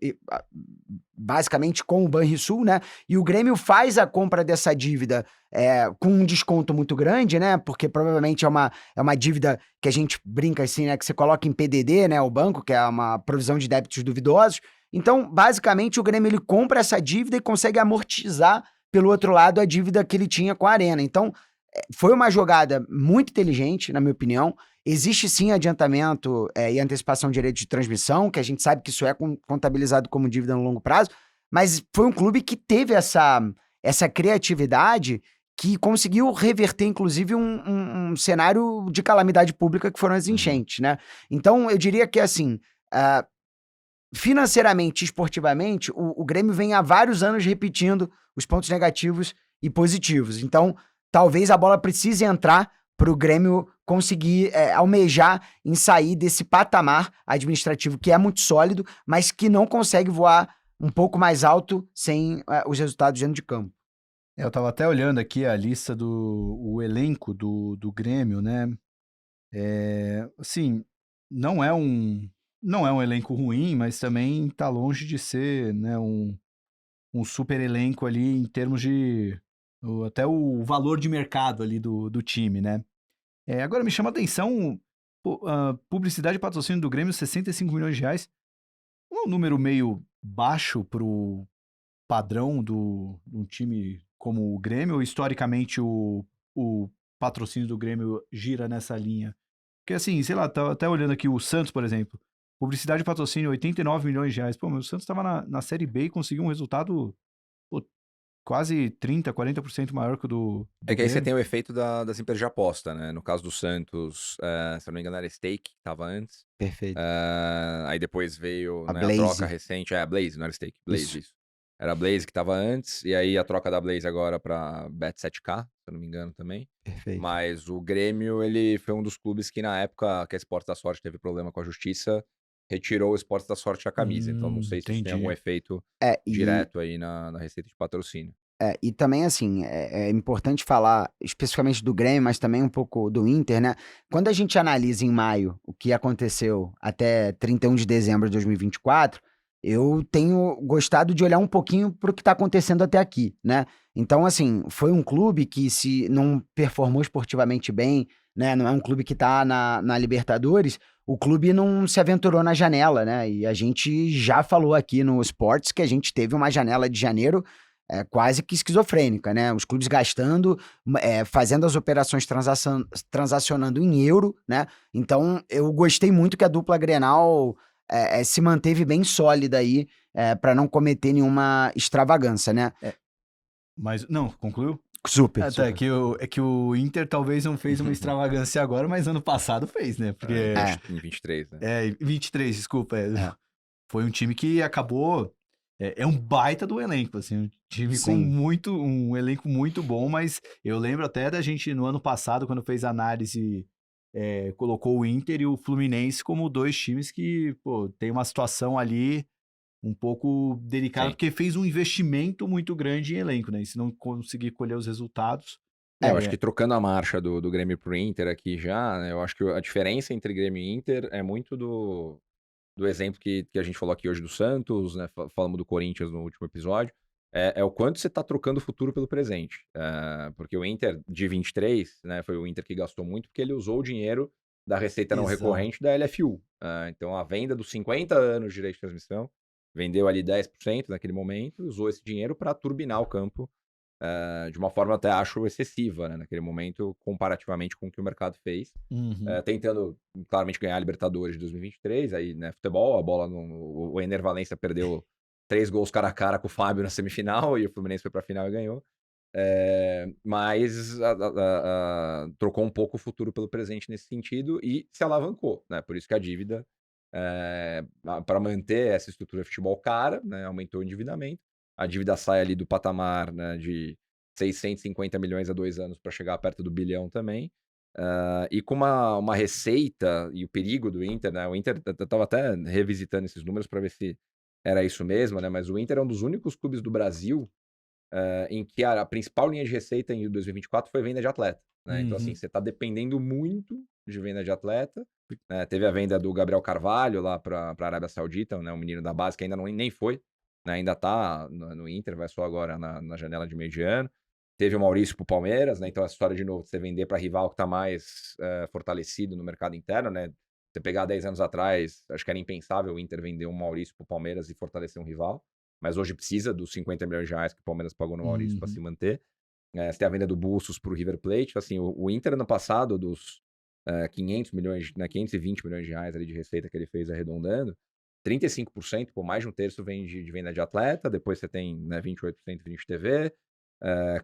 basicamente com o Banrisul, né? E o Grêmio faz a compra dessa dívida com um desconto muito grande, né? Porque provavelmente é uma dívida que a gente brinca assim, né? Que você coloca em PDD, né? O banco, que é uma provisão de débitos duvidosos. Então, basicamente, o Grêmio ele compra essa dívida e consegue amortizar, pelo outro lado, a dívida que ele tinha com a Arena. Então, foi uma jogada muito inteligente, na minha opinião. Existe sim adiantamento e antecipação de direito de transmissão, que a gente sabe que isso é contabilizado como dívida no longo prazo, mas foi um clube que teve essa criatividade que conseguiu reverter, inclusive, um cenário de calamidade pública que foram as enchentes, né? Então, eu diria que, assim, financeiramente e esportivamente, o Grêmio vem há vários anos repetindo os pontos negativos e positivos. Então, talvez a bola precise entrar para o Grêmio conseguir almejar em sair desse patamar administrativo que é muito sólido, mas que não consegue voar um pouco mais alto sem os resultados dentro de campo. Eu tava até olhando aqui a lista o elenco do Grêmio, né? Assim, não é um elenco ruim, mas também tá longe de ser, né, um super elenco ali em termos de até o valor de mercado ali do time, né? Agora me chama a atenção, publicidade e patrocínio do Grêmio, 65 milhões de reais. Um número meio baixo pro padrão de um time como o Grêmio, ou historicamente o patrocínio do Grêmio gira nessa linha? Porque assim, sei lá, tá até olhando aqui o Santos, por exemplo. Publicidade e patrocínio, 89 milhões de reais. Pô, mas o Santos tava na Série B e conseguiu um resultado, pô, quase 30, 40% maior que o do É que aí você Grêmio. tem o efeito das empresas de aposta, né? No caso do Santos, se eu não me engano era Stake, que tava antes. Perfeito. Aí depois veio, A né, a troca Blaze. recente. A Blaze, não era Stake, Blaze, Isso. isso. Era a Blaze que tava antes, e aí a troca da Blaze agora pra Bet7K, se eu não me engano também. Perfeito. Mas o Grêmio, ele foi um dos clubes que na época que a Esportes da Sorte teve problema com a justiça, retirou o Esportes da Sorte da camisa. Então não sei se isso tem algum Entendi. efeito E direto aí na receita de patrocínio. E também, assim, é importante falar especificamente do Grêmio, mas também um pouco do Inter, né? Quando a gente analisa em maio o que aconteceu até 31 de dezembro de 2024, eu tenho gostado de olhar um pouquinho para o que está acontecendo até aqui, né? Então, assim, foi um clube que se não performou esportivamente bem, né? Não é um clube que está na Libertadores, o clube não se aventurou na janela, né? E a gente já falou aqui no Sports que a gente teve uma janela de janeiro quase que esquizofrênica, né? Os clubes gastando, fazendo as operações transacionando em euro, né? Então, eu gostei muito que a dupla Grenal se manteve bem sólida aí, para não cometer nenhuma extravagância, né? Mas, não, concluiu? Super, Tá, super. é que o Inter talvez não fez uma extravagância agora, mas ano passado fez, né? Porque Em 23, né? 23, desculpa. É. Foi um time que acabou. É um baita do elenco, assim, um time com Sim. um elenco muito bom, mas eu lembro até da gente no ano passado, quando fez a análise, colocou o Inter e o Fluminense como dois times que, pô, tem uma situação ali um pouco delicada, Sim. porque fez um investimento muito grande em elenco, né? E se não conseguir colher os resultados. Eu acho que trocando a marcha do Grêmio pro Inter aqui já, né, eu acho que a diferença entre Grêmio e Inter é muito do exemplo que a gente falou aqui hoje do Santos, né? Falamos do Corinthians no último episódio. É o quanto você está trocando o futuro pelo presente. Porque o Inter de 23, né, foi o Inter que gastou muito, porque ele usou o dinheiro da receita não Exato. recorrente da LFU. Então a venda dos 50 anos de direito de transmissão, vendeu ali 10% naquele momento, usou esse dinheiro para turbinar o campo de uma forma até acho excessiva, né, naquele momento, comparativamente com o que o mercado fez. Uhum. Tentando claramente ganhar a Libertadores de 2023, aí, né, futebol, a bola o Ener Valencia perdeu 3 gols cara a cara com o Fábio na semifinal e o Fluminense foi pra final e ganhou. Mas trocou um pouco o futuro pelo presente nesse sentido e se alavancou, né? Por isso que a dívida, para manter essa estrutura de futebol cara, né, aumentou o endividamento. A dívida sai ali do patamar, né, de 650 milhões há 2 anos para chegar perto do bilhão também. E com uma receita e o perigo do Inter, né? O Inter, eu estava até revisitando esses números para ver se era isso mesmo, né? Mas o Inter é um dos únicos clubes do Brasil em que a principal linha de receita em 2024 foi venda de atleta, né? Então, assim, Uhum. você está dependendo muito de venda de atleta. Teve a venda do Gabriel Carvalho lá para a Arábia Saudita, né? Um menino da base que ainda nem foi, né? Ainda está no Inter, vai só agora na janela de meio de ano. Teve o Maurício pro Palmeiras, né? Então, essa história de novo, você vender para rival que está mais fortalecido no mercado interno, né? Você pegar 10 anos atrás, acho que era impensável o Inter vender um Maurício pro Palmeiras e fortalecer um rival. Mas hoje precisa dos 50 milhões de reais que o Palmeiras pagou no Maurício para se manter. Você tem a venda do Bustos pro River Plate. Assim, o Inter, no passado, dos 500 milhões, né, 520 milhões de reais ali de receita que ele fez arredondando, 35%, por mais de um terço, vem de venda de atleta. Depois você tem, né, 28% vindo de TV,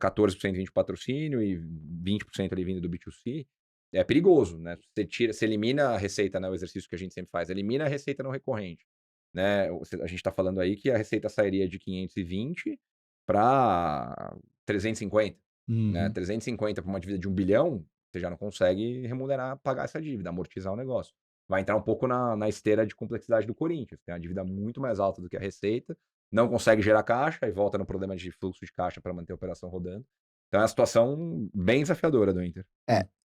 14% vindo de patrocínio e 20% ali vindo do B2C. É perigoso, né? Você elimina a receita, né? O exercício que a gente sempre faz, elimina a receita não recorrente. né? A gente está falando aí que a receita sairia de 520 para 350, né? Uhum. 350 para uma dívida de 1 bilhão, você já não consegue remunerar, pagar essa dívida, amortizar o negócio. Vai entrar um pouco na esteira de complexidade do Corinthians. Tem uma dívida muito mais alta do que a receita, não consegue gerar caixa e volta no problema de fluxo de caixa para manter a operação rodando. Então é uma situação bem desafiadora do Inter.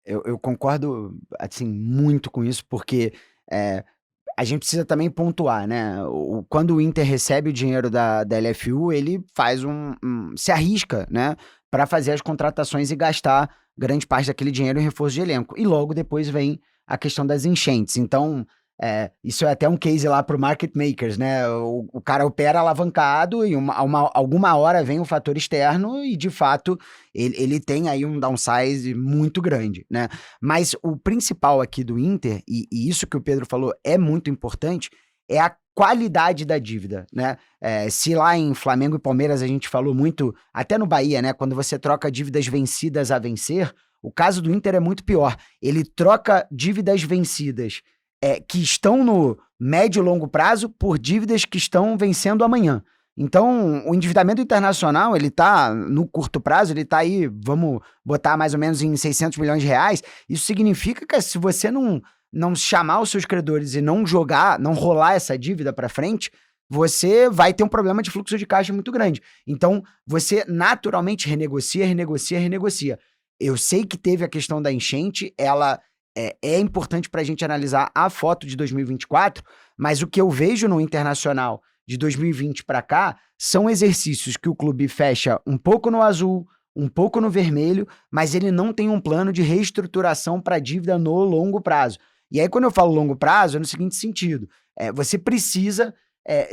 Eu concordo, assim, muito com isso, porque é, a gente precisa também pontuar, né? Quando o Inter recebe o dinheiro da LFU, ele faz se arrisca, né? Para fazer as contratações e gastar grande parte daquele dinheiro em reforço de elenco. E logo depois vem a questão das enchentes. Então, isso é até um case lá para o Market Makers, né? O cara opera alavancado e alguma hora vem um fator externo e, de fato, ele tem aí um downsize muito grande, né? Mas o principal aqui do Inter, e isso que o Pedro falou é muito importante, é a qualidade da dívida, né? Se lá em Flamengo e Palmeiras a gente falou muito, até no Bahia, né? Quando você troca dívidas vencidas a vencer, o caso do Inter é muito pior. Ele troca dívidas vencidas que estão no médio e longo prazo por dívidas que estão vencendo amanhã. Então, o endividamento internacional, ele tá no curto prazo, ele tá aí, vamos botar mais ou menos em 600 milhões de reais. Isso significa que se você não chamar os seus credores e não jogar, não rolar essa dívida para frente, você vai ter um problema de fluxo de caixa muito grande. Então, você naturalmente renegocia. Eu sei que teve a questão da enchente, ela é importante para a gente analisar a foto de 2024, mas o que eu vejo no Internacional de 2020 para cá são exercícios que o clube fecha um pouco no azul, um pouco no vermelho, mas ele não tem um plano de reestruturação para dívida no longo prazo. E aí, quando eu falo longo prazo, é no seguinte sentido: você precisa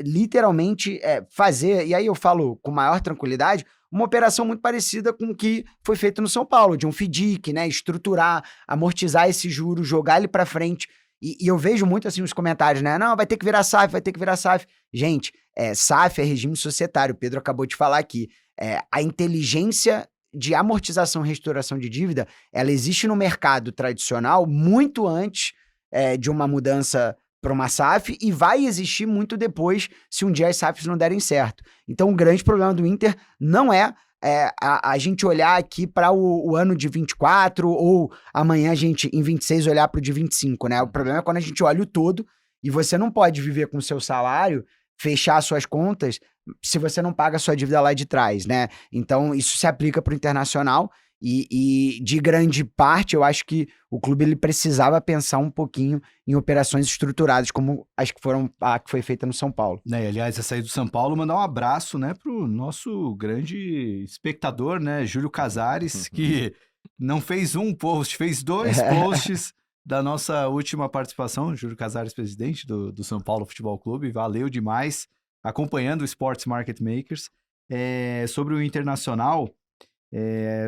literalmente fazer, e aí eu falo com maior tranquilidade, uma operação muito parecida com o que foi feito no São Paulo, de um FDIC, né? Estruturar, amortizar esse juro, jogar ele para frente. E eu vejo muito assim os comentários, né? Não, vai ter que virar SAF, vai ter que virar SAF. Gente, SAF é regime societário, o Pedro acabou de falar aqui. A inteligência de amortização e restauração de dívida, ela existe no mercado tradicional muito antes de uma mudança para uma SAF e vai existir muito depois se um dia as SAFs não derem certo. Então, o grande problema do Inter não é a gente olhar aqui para o ano de 24 ou amanhã a gente, em 26, olhar para o de 25, né? O problema é quando a gente olha o todo e você não pode viver com o seu salário, fechar suas contas, se você não paga a sua dívida lá de trás, né? Então, isso se aplica para o Internacional e de grande parte, eu acho que o clube ele precisava pensar um pouquinho em operações estruturadas, como as que foram a que foi feita no São Paulo. Né, aliás, essa aí do São Paulo, mandar um abraço, né, pro nosso grande espectador, né, Júlio Casares, que não fez um post, fez 2 posts da nossa última participação, Júlio Casares, presidente do São Paulo Futebol Clube, valeu demais, acompanhando o Sports Market Makers. Sobre o Internacional,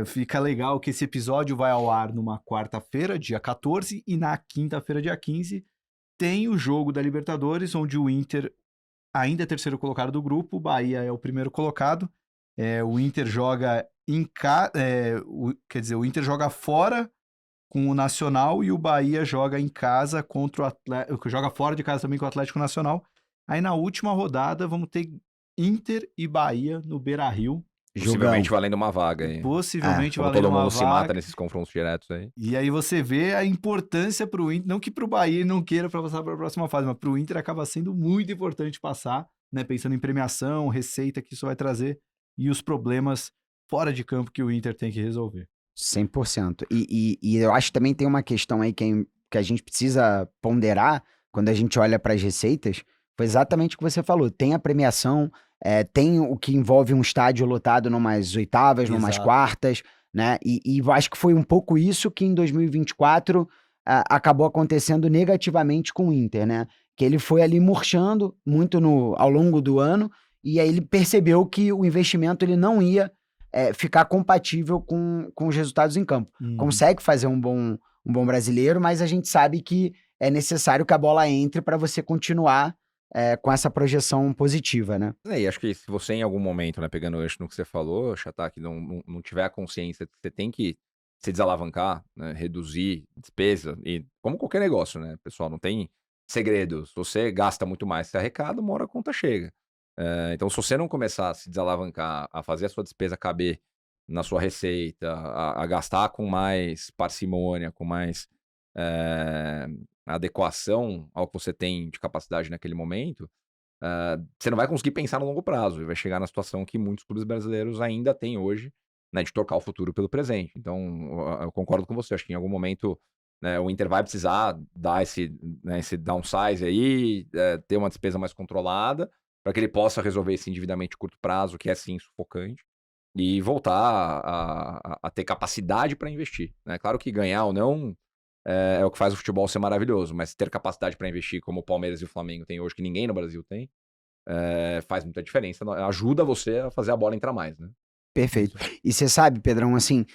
fica legal que esse episódio vai ao ar numa quarta-feira, dia 14, e na quinta-feira, dia 15, tem o jogo da Libertadores, onde o Inter ainda é terceiro colocado do grupo, o Bahia é o primeiro colocado. O Inter joga o Inter joga fora com o Nacional e o Bahia joga em casa contra o Atlético, joga fora de casa também com o Atlético Nacional. Aí na última rodada vamos ter Inter e Bahia no Beira-Rio. Possivelmente valendo uma vaga aí. Possivelmente Como valendo todo uma mundo se vaga. mata nesses confrontos diretos aí. E aí você vê a importância pro Inter, não que pro Bahia não queira para passar para a próxima fase, mas pro Inter acaba sendo muito importante passar, né, pensando em premiação, receita que isso vai trazer e os problemas fora de campo que o Inter tem que resolver. 100%. E eu acho que também tem uma questão aí que a gente precisa ponderar quando a gente olha para as receitas, foi exatamente o que você falou. Tem a premiação, tem o que envolve um estádio lotado numas oitavas, numas quartas, né? E eu acho que foi um pouco isso que em 2024 acabou acontecendo negativamente com o Inter, né? Que ele foi ali murchando muito ao longo do ano e aí ele percebeu que o investimento ele não ia ficar compatível com os resultados em campo. Consegue fazer um bom brasileiro, mas a gente sabe que é necessário que a bola entre para você continuar com essa projeção positiva, né? E acho que se você em algum momento, né, pegando o eixo no que você falou, Chatak, não tiver a consciência de que você tem que se desalavancar, né, reduzir despesa, e como qualquer negócio, né, pessoal, não tem segredo. Se você gasta muito mais, você arrecada, uma hora a conta chega. Então, se você não começar a se desalavancar, a fazer a sua despesa caber na sua receita, a gastar com mais parcimônia, com mais adequação ao que você tem de capacidade naquele momento, você não vai conseguir pensar no longo prazo e vai chegar na situação que muitos clubes brasileiros ainda têm hoje, né, de trocar o futuro pelo presente. Então, eu concordo com você. Acho que em algum momento, né, o Inter vai precisar dar esse downsize aí, ter uma despesa mais controlada, para que ele possa resolver esse endividamento de curto prazo, que é sim sufocante, e voltar a ter capacidade para investir, né? Claro que ganhar ou não é o que faz o futebol ser maravilhoso, mas ter capacidade para investir, como o Palmeiras e o Flamengo têm hoje, que ninguém no Brasil tem, faz muita diferença. Ajuda você a fazer a bola entrar mais, né? Perfeito. E você sabe, Pedrão, assim,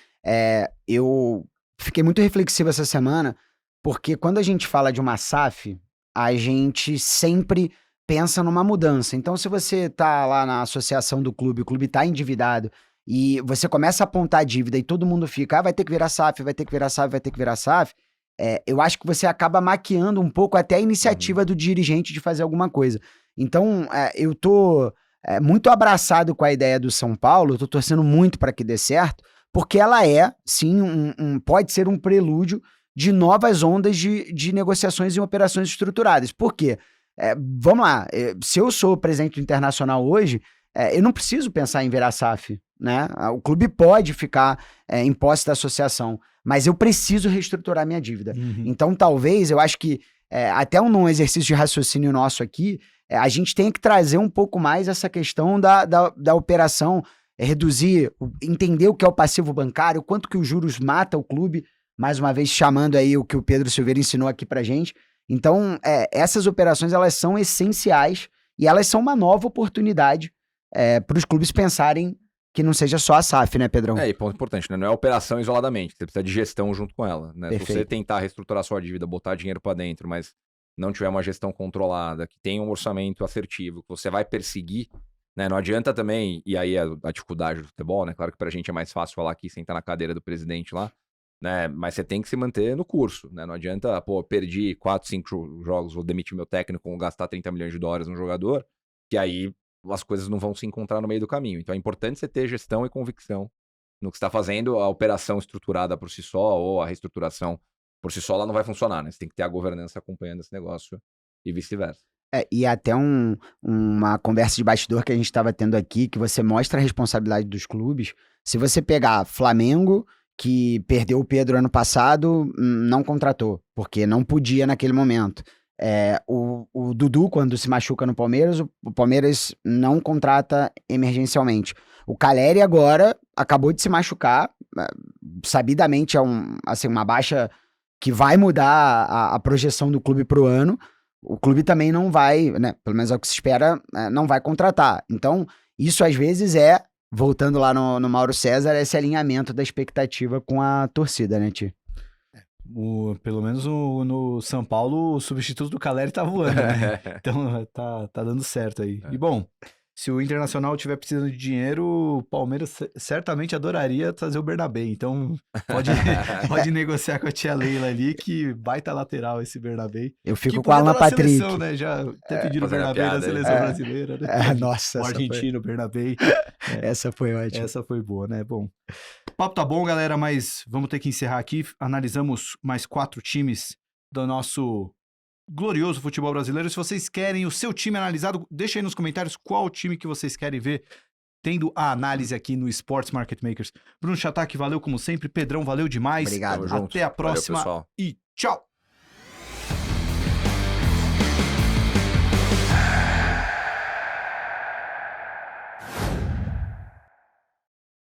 eu fiquei muito reflexivo essa semana, porque quando a gente fala de uma SAF, a gente sempre pensa numa mudança. Então, se você tá lá na associação do clube, o clube tá endividado, e você começa a apontar a dívida e todo mundo fica, vai ter que virar SAF, vai ter que virar SAF, vai ter que virar SAF, eu acho que você acaba maquiando um pouco até a iniciativa do dirigente de fazer alguma coisa. Então, eu tô muito abraçado com a ideia do São Paulo, eu tô torcendo muito para que dê certo, porque ela sim, pode ser um prelúdio de novas ondas de negociações e operações estruturadas. Por quê? Vamos lá, se eu sou presidente do Internacional hoje, eu não preciso pensar em virar SAF, né? O clube pode ficar em posse da associação, mas eu preciso reestruturar minha dívida. Então, talvez, eu acho que até num exercício de raciocínio nosso aqui, a gente tem que trazer um pouco mais essa questão da operação, reduzir, entender o que é o passivo bancário, quanto que os juros mata o clube, mais uma vez chamando aí o que o Pedro Silveira ensinou aqui pra gente. Então, essas operações, elas são essenciais e elas são uma nova oportunidade para os clubes pensarem que não seja só a SAF, né, Pedrão? E ponto importante, né? Não é operação isoladamente, você precisa de gestão junto com ela, né? Se você tentar reestruturar sua dívida, botar dinheiro para dentro, mas não tiver uma gestão controlada, que tenha um orçamento assertivo, que você vai perseguir, né? Não adianta também, e aí a dificuldade do futebol, né? Claro que pra gente é mais fácil falar aqui, sentar na cadeira do presidente lá, né? Mas você tem que se manter no curso, né? Não adianta, perdi 4, 5 jogos, vou demitir meu técnico, vou gastar 30 milhões de dólares no jogador, que aí as coisas não vão se encontrar no meio do caminho. Então é importante você ter gestão e convicção no que está fazendo. A operação estruturada por si só, ou a reestruturação por si só, ela não vai funcionar, né? Você tem que ter a governança acompanhando esse negócio e vice-versa. E até uma conversa de bastidor que a gente estava tendo aqui, que você mostra a responsabilidade dos clubes. Se você pegar Flamengo, que perdeu o Pedro ano passado, não contratou, porque não podia naquele momento. O Dudu, quando se machuca no Palmeiras, o Palmeiras não contrata emergencialmente. O Caleri agora acabou de se machucar, sabidamente uma baixa que vai mudar a projeção do clube pro ano. O clube também não vai, né, pelo menos é o que se espera, não vai contratar. Então, isso às vezes voltando lá no Mauro César, esse alinhamento da expectativa com a torcida, né, Ti? Pelo menos no São Paulo, o substituto do Caleri tá voando, né? Então tá dando certo aí. E bom, se o Internacional tiver precisando de dinheiro, o Palmeiras certamente adoraria trazer o Bernabé. Então pode negociar com a tia Leila ali, que baita lateral esse Bernabé. Eu fico com a Alan Patrick. Seleção, né? Já até pediram o Bernabé da seleção brasileira, né? Nossa, o argentino, Bernabé. Essa foi ótima. Essa foi boa, né? Bom, o papo tá bom, galera, mas vamos ter que encerrar aqui. Analisamos mais 4 times do nosso glorioso futebol brasileiro. Se vocês querem o seu time analisado, deixa aí nos comentários qual time que vocês querem ver tendo a análise aqui no Sports Market Makers. Bruno Chataque, valeu como sempre. Pedrão, valeu demais. Obrigado. Até a próxima. Valeu, pessoal. E tchau!